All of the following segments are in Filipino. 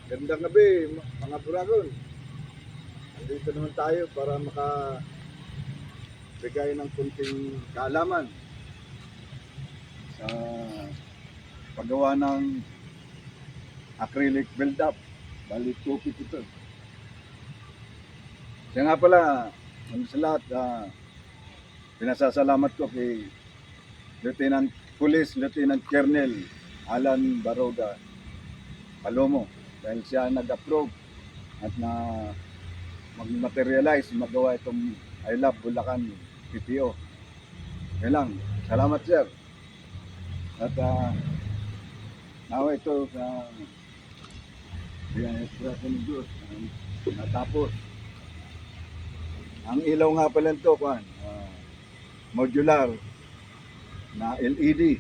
Gandang gabi, mga Buragon. Andito naman tayo para makabigay ng kunting kaalaman sa paggawa ng acrylic build-up. Bali, topic ito. Kaya nga pala, sa lahat, pinasasalamat ko kay Lieutenant Colonel Alan Baroga Palomo dahil siya nag-approve at na mag-materialize, magawa itong I Love Bulacan PPO. Yan lang. Salamat, sir. At nawa ito sa pinag-express ng Diyos natapos. Ang ilaw nga pala ito, modular na LED.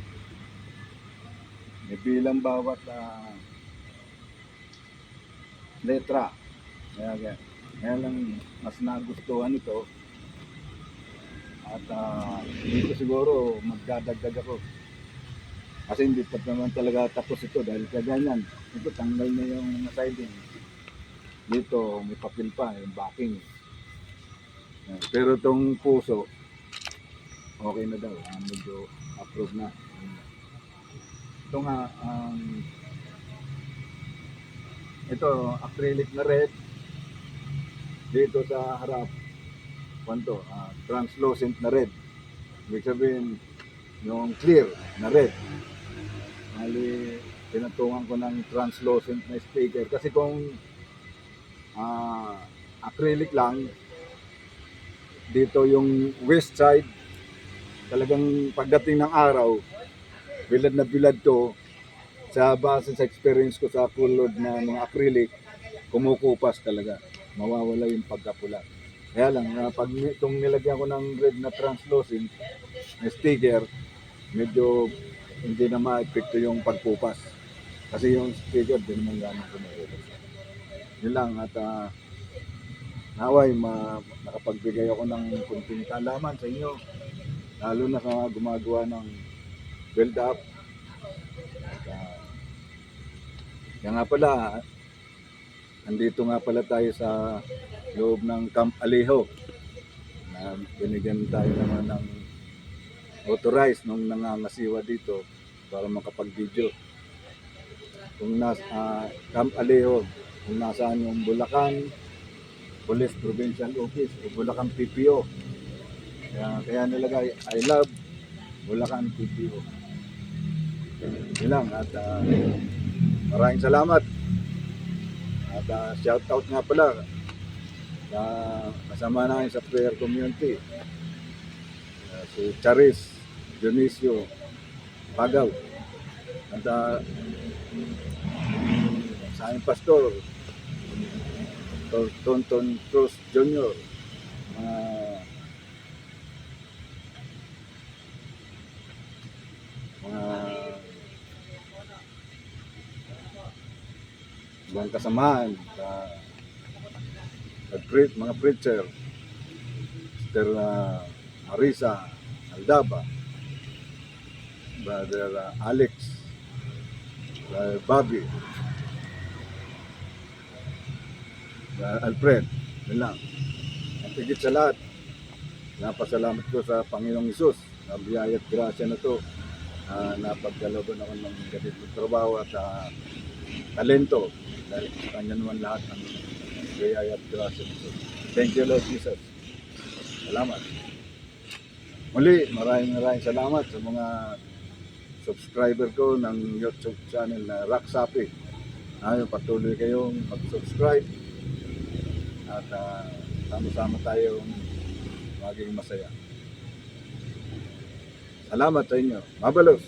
May bilang bawat letra. Kaya lang mas nagustuhan ito. At dito siguro magdadagdag ako. Kasi hindi pa naman talaga tapos ito dahil kaganyan. Ito tanggal na yung siding. Dito may papel pa, yung backing. Pero itong puso, okay na daw. Medyo approve na. Ito nga, ito acrylic na red. Dito sa harap, translucent na red. Ibig sabihin, yung clear na red. Hali, pinatungan ko ng translucent na sticker. Kasi kung acrylic lang, dito yung west side, talagang pagdating ng araw, bilad na bilad to. Sa base sa experience ko sa kulod na mga acrylic, kumukupas talaga. Mawawala yung pagkapula. Kaya lang, pag itong nilagyan ko ng red na translucent na sticker, medyo hindi na ma-epekto yung pagkupas. Kasi yung sticker, din naman gano'n kumukupas. Yun lang, at naway, nakapagbigay ako ng kunting kaalaman sa inyo. Lalo na sa gumagawa ng build-up. Kaya nga pala, andito nga pala tayo sa loob ng Camp Alejo. Binigyan tayo naman ng authorized nung nangangasiwa dito para makapag-video. Kung Camp Alejo, kung nasaan yung Bulacan Police Provincial Office o Bulacan PPO. Kaya nilagay, I Love Bulacan PPO. Yun lang, at maraming salamat. At shout out nga pala sa kasama namin sa prayer community, si Charis Dionisio Pagaw, at sa aming pastor Tonton Cruz Jr., ibang kasamaan, mga preacher, Sister Marisa Aldaba, Brother Alex, Brother Bobby, Brother Alfred. Yun lang. At higit sa lahat, napasalamat ko sa Panginoong Isus na biyaya at grasya na to. Napagdaloban ako ng ganitong trabaho at talento dahil sa kanya naman lahat ng biyaya at grasya nito. Thank you, Lord Jesus. Salamat. Muli, maraming salamat sa mga subscriber ko ng YouTube channel na Rock Sapi. Patuloy kayong mag-subscribe at sama-sama tayong maging masaya. Salamat sa inyo. Mabalos!